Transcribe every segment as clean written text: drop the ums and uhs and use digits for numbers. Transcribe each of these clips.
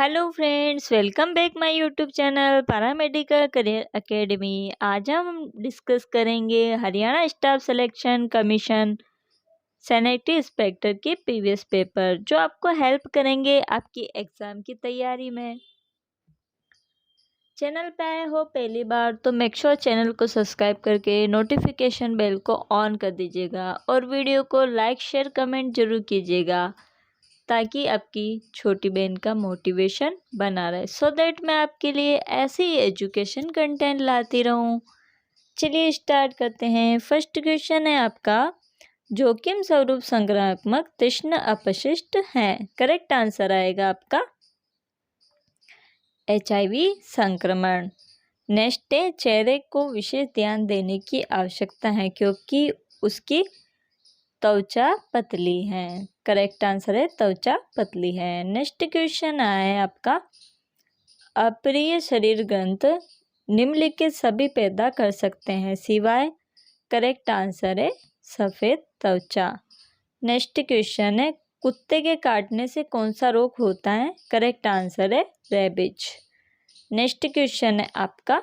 Hello friends, welcome back my YouTube channel paramedical career academy. आज हम discuss करेंगे Haryana staff selection commission sanitary inspector के previous paper, जो आपको हेल्प करेंगे आपकी एग्ज़ाम की तैयारी में। चैनल पे आए हो पहली बार तो मेक श्योर चैनल को सब्सक्राइब करके नोटिफिकेशन बेल को ऑन कर दीजिएगा और वीडियो को लाइक शेयर कमेंट जरूर कीजिएगा, ताकि आपकी छोटी बहन का मोटिवेशन बना रहे, सो दैट मैं आपके लिए ऐसे ही एजुकेशन कंटेंट लाती रहूं। चलिए स्टार्ट करते हैं। फर्स्ट क्वेश्चन है आपका, जोखिम स्वरूप संक्रामक तृष्ण अपशिष्ट हैं। करेक्ट आंसर आएगा आपका HIV संक्रमण। नेक्स्ट है, चेहरे को विशेष ध्यान देने की आवश्यकता है क्योंकि उसकी त्वचा पतली है। करेक्ट आंसर है त्वचा पतली है। नेक्स्ट क्वेश्चन आया है आपका, अप्रिय शरीर ग्रंथ निम्नलिखित सभी पैदा कर सकते हैं सिवाय। करेक्ट आंसर है सफ़ेद त्वचा। नेक्स्ट क्वेश्चन है, कुत्ते के काटने से कौन सा रोग होता है। करेक्ट आंसर है रेबीज। नेक्स्ट क्वेश्चन है आपका,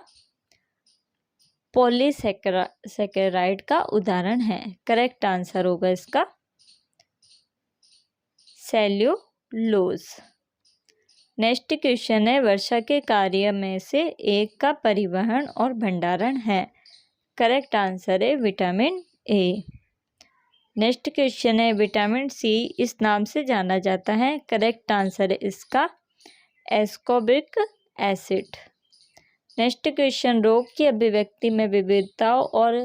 पॉलीसेकेराइड का उदाहरण है। करेक्ट आंसर होगा इसका सेल्यूलोज। नेक्स्ट क्वेश्चन है, वर्षा के कार्य में से एक का परिवहन और भंडारण है। करेक्ट आंसर है विटामिन ए। नेक्स्ट क्वेश्चन है, विटामिन सी इस नाम से जाना जाता है। करेक्ट आंसर है इसका एस्कॉर्बिक एसिड। नेक्स्ट क्वेश्चन, रोग की अभिव्यक्ति में विविधताओं और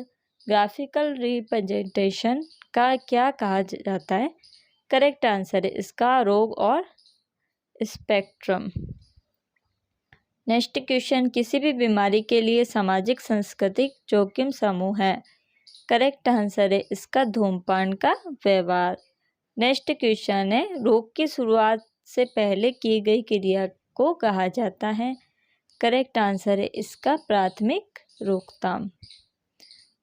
ग्राफिकल रिप्रेजेंटेशन का क्या कहा जाता है। करेक्ट आंसर है इसका रोग और स्पेक्ट्रम। नेक्स्ट क्वेश्चन, किसी भी बीमारी के लिए सामाजिक सांस्कृतिक जोखिम समूह है। करेक्ट आंसर है इसका धूम्रपान का व्यवहार। नेक्स्ट क्वेश्चन है, रोग की शुरुआत से पहले की गई क्रिया को कहा जाता है। करेक्ट आंसर है इसका प्राथमिक रोकथाम।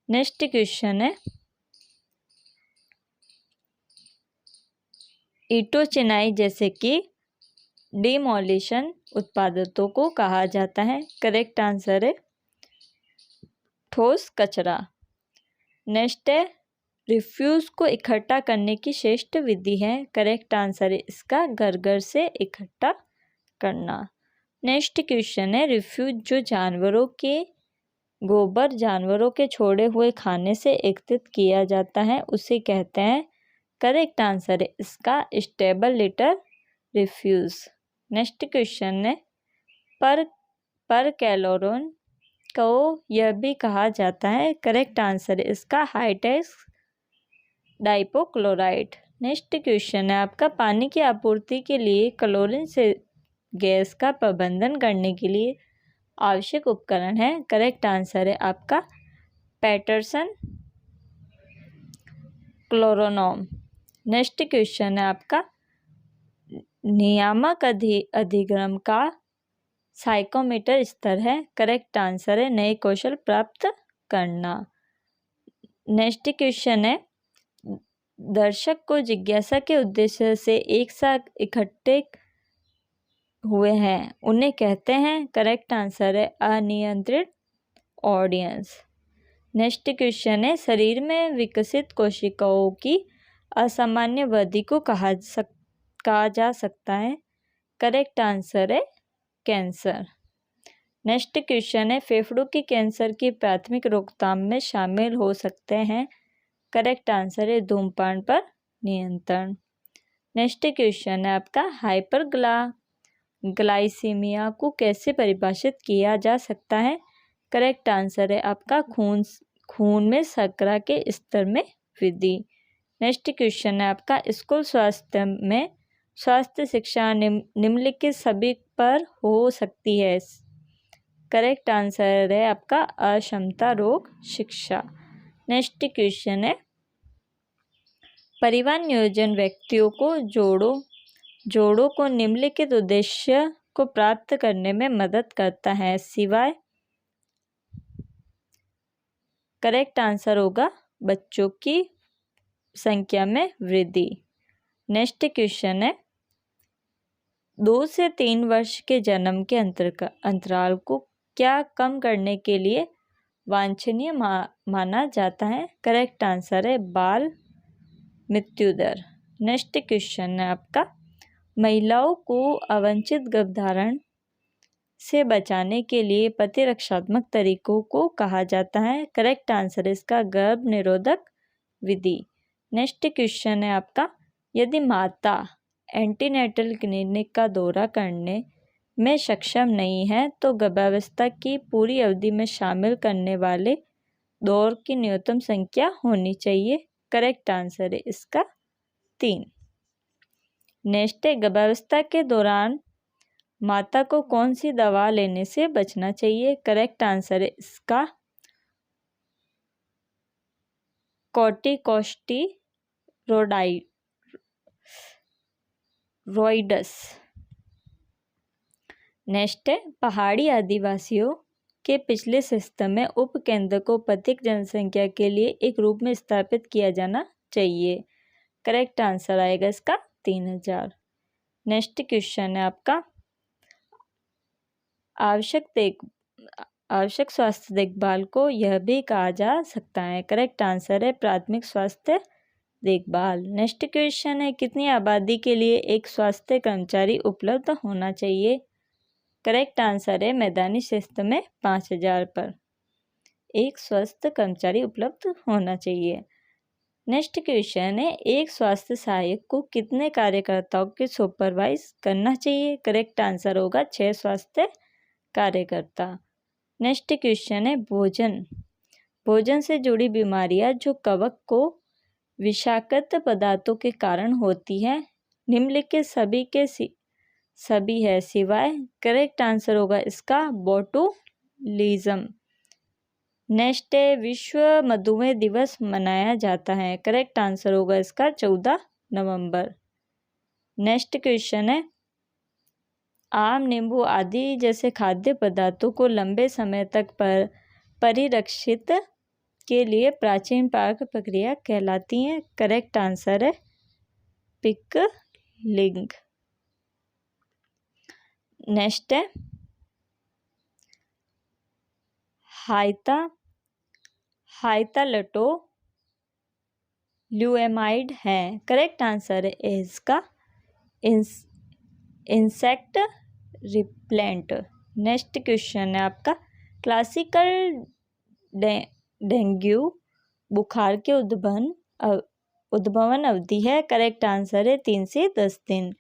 नेक्स्ट क्वेश्चन है, ईंटों चिनाई जैसे कि डिमोलिशन उत्पादों को कहा जाता है। करेक्ट आंसर है ठोस कचरा। नेक्स्ट है, रिफ्यूज को इकट्ठा करने की श्रेष्ठ विधि है। करेक्ट आंसर है इसका घर घर से इकट्ठा करना। नेक्स्ट क्वेश्चन है, रिफ्यूज जो जानवरों के गोबर जानवरों के छोड़े हुए खाने से एकत्रित किया जाता है उसे कहते हैं। करेक्ट आंसर है इसका stable litre refuse. Next question है, पर कैलोरीन को यह भी कहा जाता है। करेक्ट आंसर है इसका हाइटेक्स डाइपोक्लोराइड। नेक्स्ट क्वेश्चन है आपका, पानी की आपूर्ति के लिए क्लोरीन से गैस का प्रबंधन करने के लिए आवश्यक उपकरण है। करेक्ट आंसर है आपका पैटरसन क्लोरोनॉम। नेक्स्ट क्वेश्चन है आपका, नियामक अधिगम का साइकोमीटर स्तर है। करेक्ट आंसर है नए कौशल प्राप्त करना। नेक्स्ट क्वेश्चन है, दर्शक को जिज्ञासा के उद्देश्य से एक साथ इकट्ठे हुए हैं उन्हें कहते हैं। करेक्ट आंसर है अनियंत्रित ऑडियंस। नेक्स्ट क्वेश्चन है, शरीर में विकसित कोशिकाओं की असामान्य वृद्धि को कहा जा सकता है। करेक्ट आंसर है कैंसर। नेक्स्ट क्वेश्चन है, फेफड़ों के कैंसर की प्राथमिक रोकथाम में शामिल हो सकते हैं। करेक्ट आंसर है धूम्रपान पर नियंत्रण। नेक्स्ट क्वेश्चन है आपका, ग्लाइसीमिया को कैसे परिभाषित किया जा सकता है। करेक्ट आंसर है आपका खून में शर्करा के स्तर में वृद्धि। नेक्स्ट क्वेश्चन है आपका, स्कूल स्वास्थ्य में स्वास्थ्य शिक्षा निम्नलिखित सभी पर हो सकती है। करेक्ट आंसर है आपका अक्षमता रोग शिक्षा। नेक्स्ट क्वेश्चन है, परिवहन नियोजन व्यक्तियों को जोड़ों को निम्नलिखित उद्देश्य को प्राप्त करने में मदद करता है सिवाय। करेक्ट आंसर होगा बच्चों की संख्या में वृद्धि। नेक्स्ट क्वेश्चन है, 2 से 3 वर्ष के जन्म के अंतराल को क्या कम करने के लिए वांछनीय माना जाता है? करेक्ट आंसर है बाल मृत्यु दर। नेक्स्ट क्वेश्चन है आपका, महिलाओं को अवांछित गर्भधारण से बचाने के लिए प्रतिरक्षात्मक तरीकों को कहा जाता है? करेक्ट आंसर है इसका गर्भ निरोधक विधि। नेक्स्ट क्वेश्चन है आपका, यदि माता एंटीनेटल क्लिनिक का दौरा करने में सक्षम नहीं है तो गर्भावस्था की पूरी अवधि में शामिल करने वाले दौर की न्यूनतम संख्या होनी चाहिए? करेक्ट आंसर है इसका 3। नेक्स्ट है, गर्भावस्था के दौरान माता को कौन सी दवा लेने से बचना चाहिए? करेक्ट आंसर है इसका कॉर्टिकोस्टेरॉइड्स। नेक्स्ट है, पहाड़ी आदिवासियों के पिछले सिस्टम में उपकेंद्र को प्रत्येक जनसंख्या के लिए एक रूप में स्थापित किया जाना चाहिए? करेक्ट आंसर आएगा इसका 3000। नेक्स्ट क्वेश्चन है आपका, आवश्यक स्वास्थ्य देखभाल को यह भी कहा जा सकता है? करेक्ट आंसर है प्राथमिक स्वास्थ्य देखभाल। नेक्स्ट क्वेश्चन है, कितनी आबादी के लिए एक स्वास्थ्य कर्मचारी उपलब्ध होना चाहिए? करेक्ट आंसर है मैदानी क्षेत्र में 5000 पर एक स्वास्थ्य कर्मचारी उपलब्ध होना चाहिए। नेक्स्ट क्वेश्चन है, एक स्वास्थ्य सहायक को कितने कार्यकर्ताओं के सुपरवाइज करना चाहिए? करेक्ट आंसर होगा 6 स्वास्थ्य कार्यकर्ता। नेक्स्ट क्वेश्चन है, भोजन से जुड़ी बीमारियां जो कवक को विषाक्त पदार्थों के कारण होती है निम्नलिखित सभी है सिवाय? करेक्ट आंसर होगा इसका बोटुलिज्म। नेक्स्ट है, विश्व मधुमेह दिवस मनाया जाता है? करेक्ट आंसर होगा इसका 14 नवंबर। नेक्स्ट क्वेश्चन है, आम, नींबू आदि जैसे खाद्य पदार्थों को लंबे समय तक परिरक्षित के लिए प्राचीन पाक प्रक्रिया कहलाती है? करेक्ट आंसर है पिकलिंग। नेक्स्ट है, हाइतालटोल्यूएमाइड है? करेक्ट आंसर है इसका इंसेक्ट रिपेलेंट। नेक्स्ट क्वेश्चन है आपका, क्लासिकल डेंगू बुखार के उद्भवन अवधि है? करेक्ट आंसर है 3 से 10 दिन।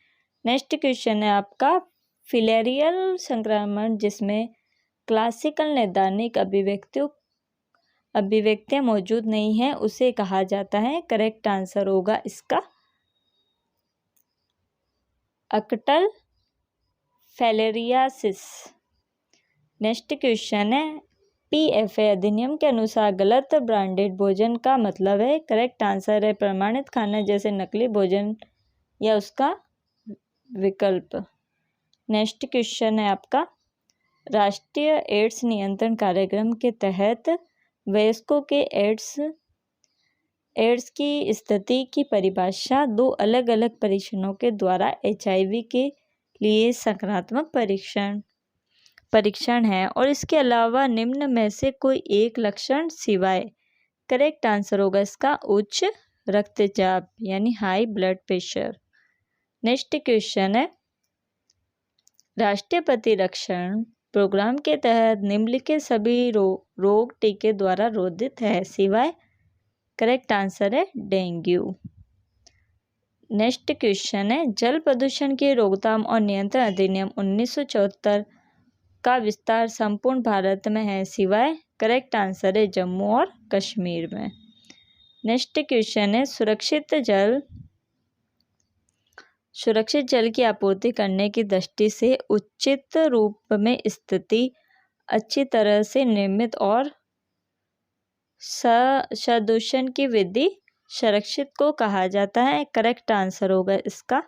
नेक्स्ट क्वेश्चन है आपका, फिलेरियल संक्रमण जिसमें क्लासिकल नैदानिक अभिव्यक्तियां मौजूद नहीं है उसे कहा जाता है? करेक्ट आंसर होगा इसका अकटल फैलेरियासिस। नेक्स्ट क्वेश्चन है, PFA अधिनियम के अनुसार गलत ब्रांडेड भोजन का मतलब है? करेक्ट आंसर है प्रमाणित खाना जैसे नकली भोजन या उसका विकल्प। नेक्स्ट क्वेश्चन है आपका, राष्ट्रीय एड्स नियंत्रण कार्यक्रम के तहत वयस्कों के एड्स की स्थिति की परिभाषा 2 अलग अलग परीक्षणों के द्वारा HIV के लिए सकारात्मक परीक्षण है और इसके अलावा निम्न में से कोई एक लक्षण सिवाय? करेक्ट आंसर होगा इसका उच्च रक्तचाप यानी high blood pressure. Next question है, राष्ट्रीय प्रतिरक्षण प्रोग्राम के तहत निम्नलिखित सभी रोग टीके द्वारा रोधित है सिवाय? करेक्ट आंसर है डेंगू। नेक्स्ट क्वेश्चन है, जल प्रदूषण की रोकथाम और नियंत्रण अधिनियम 1974 का विस्तार संपूर्ण भारत में है सिवाय? करेक्ट आंसर है जम्मू और कश्मीर में। नेक्स्ट क्वेश्चन है, सुरक्षित जल की आपूर्ति करने की दृष्टि से उचित रूप में स्थिति अच्छी तरह से निर्मित और सदूषण की विधि सुरक्षित को कहा जाता है? करेक्ट आंसर होगा इसका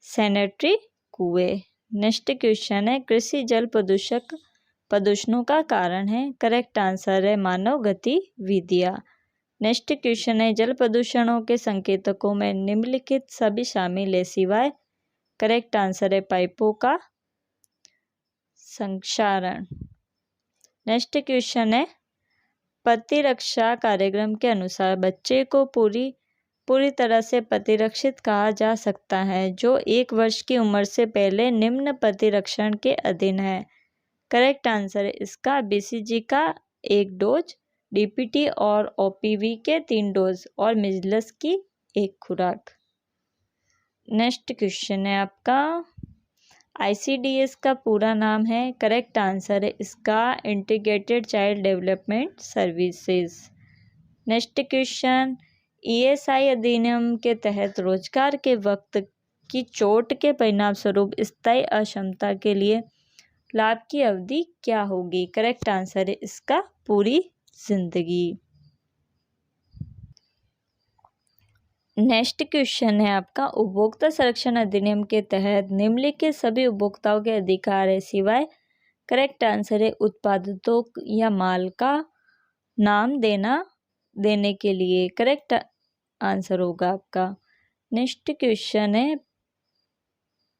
सैनिटरी कुएं। नेक्स्ट क्वेश्चन है, कृषि जल प्रदूषणों का कारण है? करेक्ट आंसर है मानव गतिविधियां। नेक्स्ट क्वेश्चन है, जल प्रदूषणों के संकेतकों में निम्नलिखित सभी शामिल है सिवाय? करेक्ट आंसर है पाइपों का संक्षारण। नेक्स्ट क्वेश्चन है, प्रतिरक्षा कार्यक्रम के अनुसार बच्चे को पूरी तरह से प्रतिरक्षित कहा जा सकता है जो 1 वर्ष की उम्र से पहले निम्न प्रतिरक्षण के अधीन है। करेक्ट आंसर है इसका BCG का 1 डोज, DPT और OPV के 3 डोज और मिजल्स की 1 खुराक। नेक्स्ट क्वेश्चन है आपका, ICDS का पूरा नाम है। करेक्ट आंसर है इसका integrated child development services. Next question, ESI अधिनियम के तहत रोजगार के वक्त की चोट के परिणाम स्वरूप स्थायी अक्षमता के लिए लाभ की अवधि क्या होगी? करेक्ट आंसर है इसका पूरी जिंदगी। नेक्स्ट क्वेश्चन है आपका, उपभोक्ता संरक्षण अधिनियम के तहत निम्नलिखित सभी उपभोक्ताओं के अधिकार है सिवाय। करेक्ट आंसर है उत्पादों या माल का नाम देने के लिए। करेक्ट आंसर होगा आपका। नेक्स्ट क्वेश्चन है,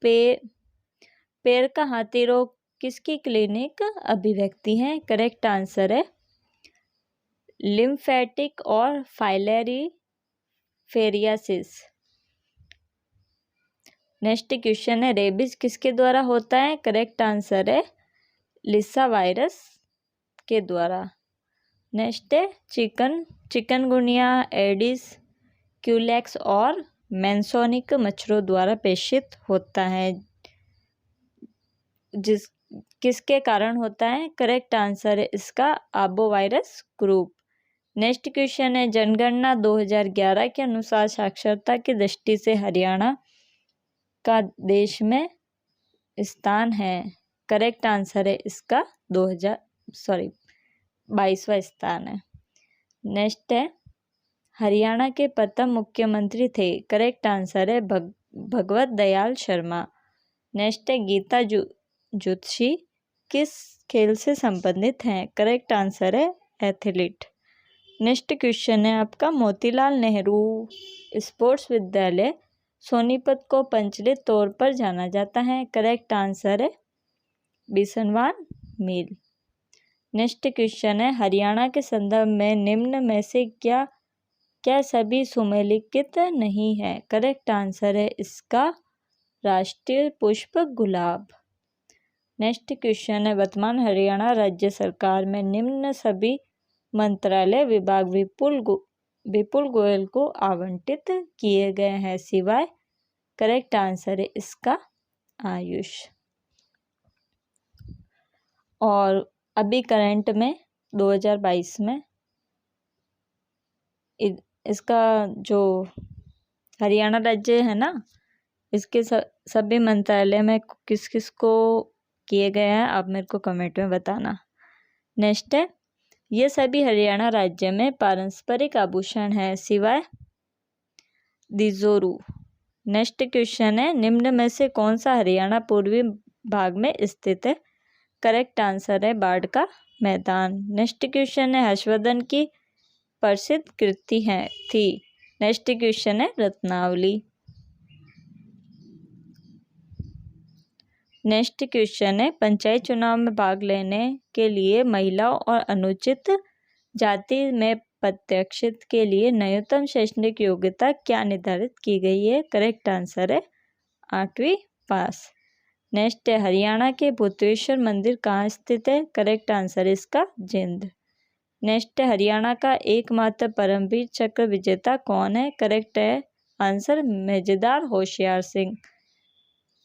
पैर का हाथी रोग किसकी क्लिनिक अभिव्यक्ति है? करेक्ट आंसर है लिम्फेटिक और फाइलेरिफेरियासिस। नेक्स्ट क्वेश्चन है, रेबीज किसके द्वारा होता है? करेक्ट आंसर है लिसा वायरस के द्वारा। नेक्स्ट है, चिकनगुनिया एडिस क्यूलेक्स और मैंसोनिक मच्छरों द्वारा प्रेषित होता है, किसके कारण होता है? करेक्ट आंसर है इसका आर्बोवायरस ग्रुप। नेक्स्ट क्वेश्चन है, जनगणना 2011 के अनुसार साक्षरता की दृष्टि से हरियाणा का देश में स्थान है। करेक्ट आंसर है इसका 22वां स्थान है। नेक्स्ट है, हरियाणा के प्रथम मुख्यमंत्री थे। करेक्ट आंसर है भगवत दयाल शर्मा। नेक्स्ट है, गीता जुत्शी किस खेल से संबंधित हैं? करेक्ट आंसर है एथलीट। नेक्स्ट क्वेश्चन है आपका, मोतीलाल नेहरू स्पोर्ट्स विद्यालय सोनीपत को प्रचलित तौर पर जाना जाता है। करेक्ट आंसर है बिशनवान मिल। नेक्स्ट क्वेश्चन है, हरियाणा के संदर्भ में निम्न में से क्या सभी सुमेलिखित नहीं है? करेक्ट आंसर है इसका राष्ट्रीय पुष्प गुलाब। नेक्स्ट क्वेश्चन है, वर्तमान हरियाणा राज्य सरकार में निम्न सभी मंत्रालय विभाग विपुल गोयल को आवंटित किए गए हैं सिवाय। करेक्ट आंसर है इसका आयुष। और अभी करंट में 2022 में इसका जो हरियाणा राज्य है ना, इसके सभी मंत्रालय में किस किस को किए गए हैं आप मेरे को कमेंट में बताना। नेक्स्ट है, ये सभी हरियाणा राज्य में पारंपरिक आभूषण है सिवाय दिजोरू। नेक्स्ट क्वेश्चन है, निम्न में से कौन सा हरियाणा पूर्वी भाग में स्थित है? करेक्ट आंसर है बाढ़ का मैदान। नेक्स्ट क्वेश्चन है, हर्षवर्धन की प्रसिद्ध कृति थी। नेक्स्ट क्वेश्चन है रत्नावली। नेक्स्ट क्वेश्चन है, पंचायत चुनाव में भाग लेने के लिए महिलाओं और अनुचित जाति में प्रत्याशित के लिए न्यूनतम शैक्षणिक योग्यता क्या निर्धारित की गई है? करेक्ट आंसर है 8वीं पास। नेक्स्ट है, हरियाणा के भूतेश्वर मंदिर कहाँ स्थित है? करेक्ट आंसर इसका जिंद। नेक्स्ट है, हरियाणा का एकमात्र परमवीर चक्र विजेता कौन है? करेक्ट है आंसर मजेदार होशियार सिंह।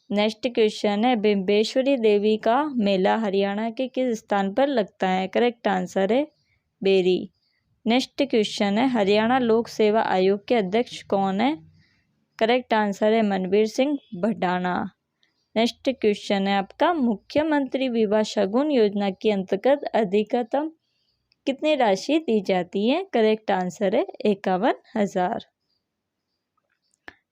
नेक्स्ट क्वेश्चन है, बिम्बेश्वरी देवी का मेला हरियाणा के किस स्थान पर लगता है? करेक्ट आंसर है बेरी। नेक्स्ट क्वेश्चन है, हरियाणा लोक सेवा आयोग के अध्यक्ष कौन है? करेक्ट आंसर है मनवीर सिंह भडाना। नेक्स्ट क्वेश्चन है आपका, मुख्यमंत्री विवाह शगुन योजना के अंतर्गत अधिकतम कितनी राशि दी जाती है? करेक्ट आंसर है 51,000।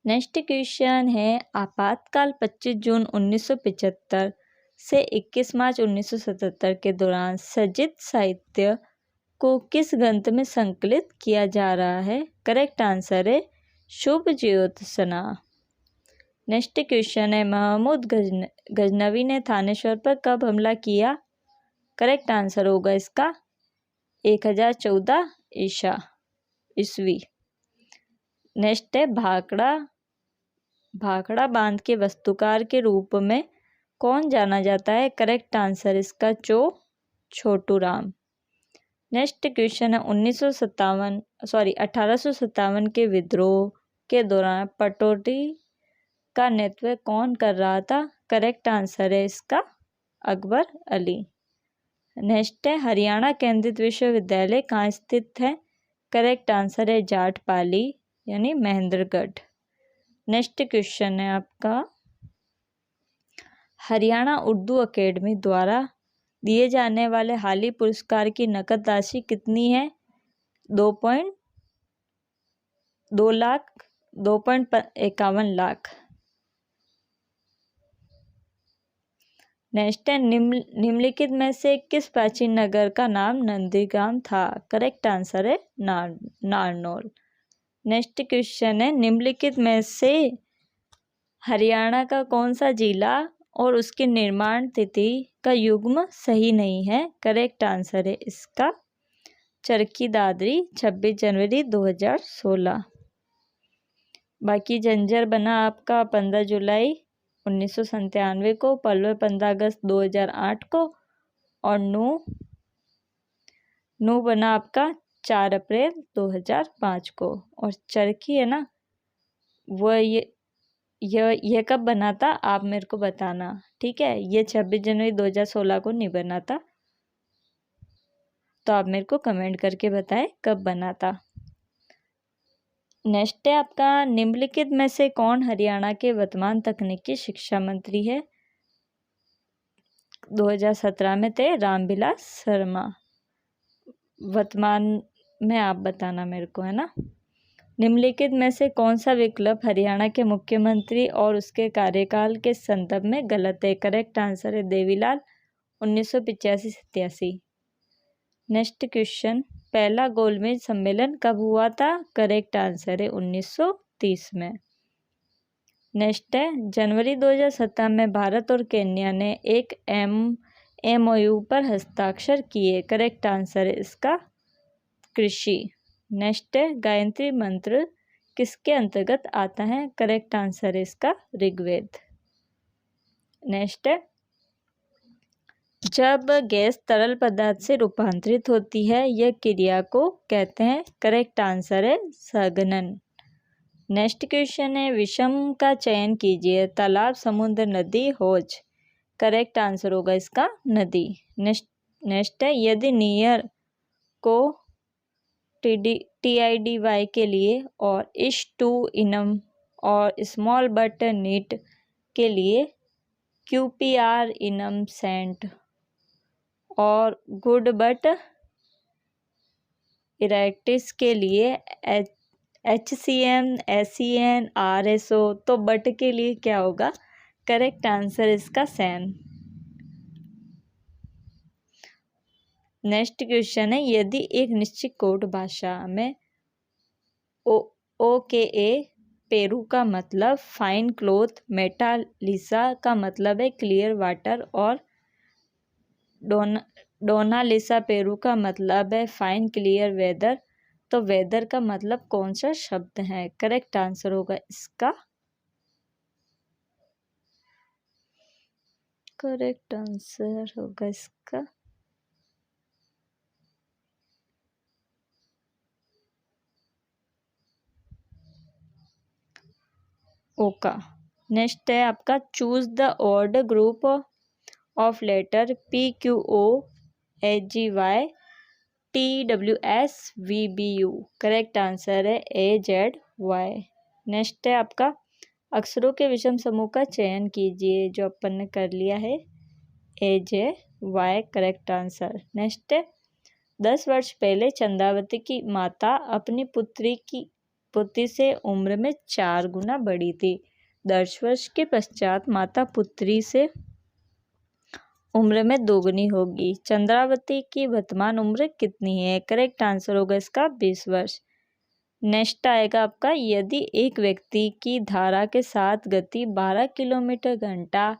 नेक्स्ट क्वेश्चन है, आपातकाल 25 जून 1975 से 21 मार्च 1977 के दौरान सृजित साहित्य को किस ग्रंथ में संकलित किया जा रहा है? करेक्ट आंसर है शुभ ज्योत्सना। नेक्स्ट क्वेश्चन है महमूद गजनवी ने थानेश्वर पर कब हमला किया? करेक्ट आंसर होगा इसका 1014 ईस्वी। नेक्स्ट है भाखड़ा बांध के वास्तुकार के रूप में कौन जाना जाता है? करेक्ट आंसर इसका छोटू राम। नेक्स्ट क्वेश्चन है 1857 के विद्रोह के दौरान पटौदी का नेतृत्व कौन कर रहा था? करेक्ट आंसर है इसका अकबर अली। नेक्स्ट है हरियाणा केंद्रित विश्वविद्यालय कहाँ स्थित है? करेक्ट आंसर है जाटपाली यानी महेंद्रगढ़। नेक्स्ट क्वेश्चन है आपका हरियाणा उर्दू अकेडमी द्वारा दिए जाने वाले हाली पुरस्कार की नकद राशि कितनी है? 2.51 लाख। नेक्स्ट है निम्नलिखित में से किस प्राचीन नगर का नाम नंदीग्राम था? करेक्ट आंसर है नारनौल। नेक्स्ट क्वेश्चन है निम्नलिखित में से हरियाणा का कौन सा जिला और उसकी निर्माण तिथि का युग्म सही नहीं है? करेक्ट आंसर है इसका चरखी दादरी 26 जनवरी 2016। बाकी झज्जर बना आपका 15 जुलाई 1997 को, पलवल 15 अगस्त 2008 को और नू बना आपका 4 अप्रैल 2005 को। और चरखी है ना वो ये कब बना था आप मेरे को बताना, ठीक है? ये 26 जनवरी 2016 को नहीं बना था, तो आप मेरे को कमेंट करके बताएं कब बना था। नेक्स्ट है आपका निम्नलिखित में से कौन हरियाणा के वर्तमान तकनीकी शिक्षा मंत्री है? 2017 में थे रामविलास शर्मा। वर्तमान में आप बताना मेरे को, है ना? निम्नलिखित में से कौन सा विकल्प हरियाणा के मुख्यमंत्री और उसके कार्यकाल के संदर्भ में गलत है? करेक्ट आंसर है देवीलाल 1985-87। नेक्स्ट क्वेश्चन पहला गोलमेज सम्मेलन कब हुआ था? करेक्ट आंसर है 1930 में। नेक्स्ट है जनवरी 2017 में भारत और केन्या ने एक MOU पर हस्ताक्षर किए। करेक्ट आंसर है इसका कृषि। नेक्स्ट है गायत्री मंत्र किसके अंतर्गत आता है? करेक्ट आंसर है इसका ऋग्वेद। नेक्स्ट है जब गैस तरल पदार्थ से रूपांतरित होती है यह क्रिया को कहते हैं? करेक्ट आंसर है संघनन। नेक्स्ट क्वेश्चन है विषम का चयन कीजिए, तालाब, समुद्र, नदी, हौज। करेक्ट आंसर होगा इसका नदी। नेक्स्ट है यदि नियर को TIDY के लिए और इश टू इनम और स्मॉल बट नीट के लिए QPR इनम सेंट और गुड बट इरेक्टिस के लिए HCM SCN RSO, तो बट के लिए क्या होगा? करेक्ट आंसर इसका सैन। नेक्स्ट क्वेश्चन है यदि एक निश्चित कोड भाषा में OKA पेरू का मतलब फाइन क्लोथ, मेटालिसा का मतलब है क्लियर वाटर और डोनालिसा पेरू का मतलब है फाइन क्लियर वेदर, तो वेदर का मतलब कौन सा शब्द है? करेक्ट आंसर होगा इसका ओका। नेक्स्ट है आपका choose the odd group of letter PQOHGY TWSVBU। Correct answer है AZY। नेक्स्ट है आपका अक्षरों के विषम समूह का चयन कीजिए, जो अपन ने कर लिया है AJY करेक्ट आंसर। नेक्स्ट है 10 वर्ष पहले चंद्रावती की माता अपनी पुत्री से उम्र में 4 गुना बड़ी थी। 10 वर्ष के पश्चात माता पुत्री से उम्र में 2 गुनी होगी। चंद्रावती की वर्तमान उम्र कितनी है? करेक्ट आंसर होगा इसका 20 वर्ष। नेक्स्ट आएगा आपका, यदि एक व्यक्ति की धारा के साथ गति 12 किलोमीटर घंटा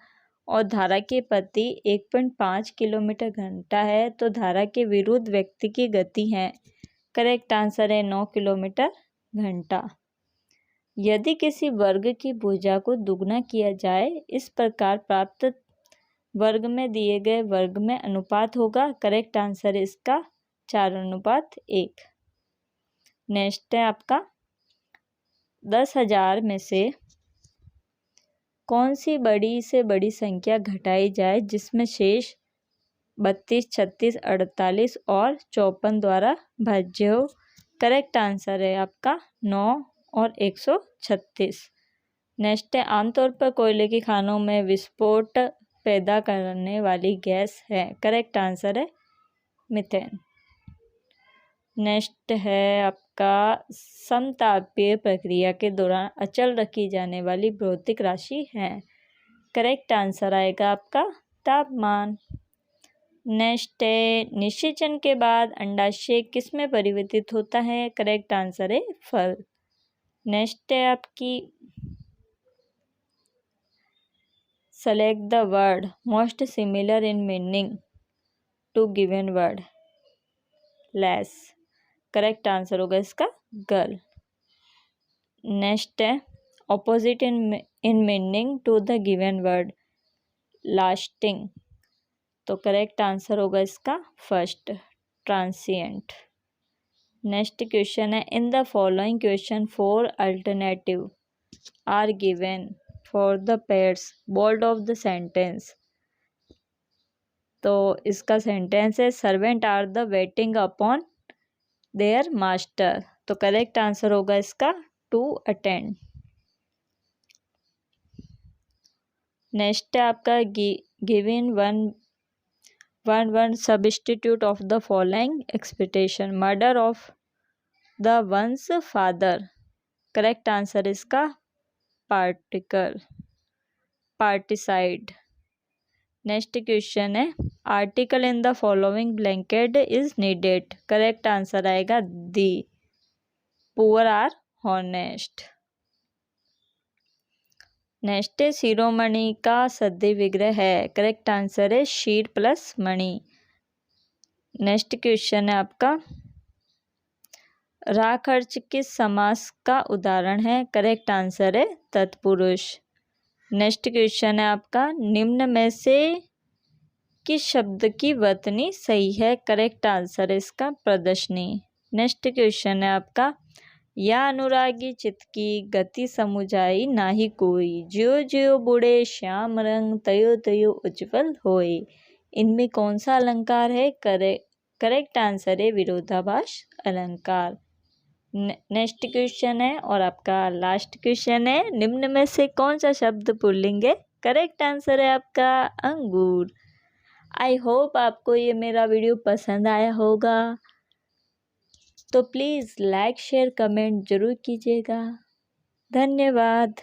और धारा के प्रति 1.5 किलोमीटर घंटा है तो धारा के विरुद्ध व्यक्ति की गति है। करेक्ट आंसर है 9 किलोमीटर घंटा। यदि किसी वर्ग की भुजा को दुगना किया जाए इस प्रकार प्राप्त वर्ग में दिए गए वर्ग में अनुपात होगा। करेक्ट आंसर है इसका 4:1। नेक्स्ट है आपका, 10,000 में से कौन सी बड़ी से बड़ी संख्या घटाई जाए जिसमें शेष 32, 36, 48 और 54 द्वारा भाज्य हो। करेक्ट आंसर है आपका 9 और 136। नेक्स्ट है, आमतौर पर कोयले की खानों में विस्फोट पैदा करने वाली गैस है। करेक्ट आंसर है मीथेन। नेक्स्ट है आपका, समतापीय प्रक्रिया के दौरान अचल रखी जाने वाली भौतिक राशि है। करेक्ट आंसर आएगा आपका तापमान। नेक्स्ट है, निषेचन के बाद अंडाशय किस में परिवर्तित होता है। करेक्ट आंसर है फल। नेक्स्ट है आपकी, select the word most similar in meaning to given word. Less. Correct answer होगा इसका गर्ल। नेक्स्ट है, opposite in meaning to the given word. Lasting. तो करेक्ट आंसर होगा इसका फर्स्ट, ट्रांसिएंट। नेक्स्ट क्वेश्चन है, in the following question 4 alternative are given for the pairs bold of the sentence. तो इसका sentence है, servant are the waiting upon their master. तो correct answer होगा इसका टू अटेंड। नेक्स्ट है आपका, given one substitute of the following expectation. Murder of the one's father. Correct answer इसका parricide. Next question है, article in the following blanket is needed. Correct answer आएगा the. Poor are honest. Next है, शिरोमणि का सद्य विग्रह है। Correct answer है शीर प्लस मणि। नेक्स्ट क्वेश्चन है आपका, रा खर्च किस समास का उदाहरण है। करेक्ट आंसर है तत्पुरुष। नेक्स्ट क्वेश्चन है आपका, निम्न में से किस शब्द की वर्तनी सही है। करेक्ट आंसर है इसका प्रदर्शनी। नेक्स्ट क्वेश्चन है आपका, या अनुरागी चित्त की गति समुझाई नाही कोई, ज्यो ज्यो बुढ़े श्याम रंग तयो तयो उज्जवल होए। इनमें कौन सा अलंकार है। करेक्ट आंसर है विरोधाभास अलंकार। नेक्स्ट क्वेश्चन है और आपका लास्ट क्वेश्चन है, निम्न में से कौन सा शब्द पुल्लिंग है। करेक्ट आंसर है आपका अंगूर। आई होप आपको ये मेरा वीडियो पसंद आया होगा, तो प्लीज़ लाइक शेयर कमेंट ज़रूर कीजिएगा। धन्यवाद।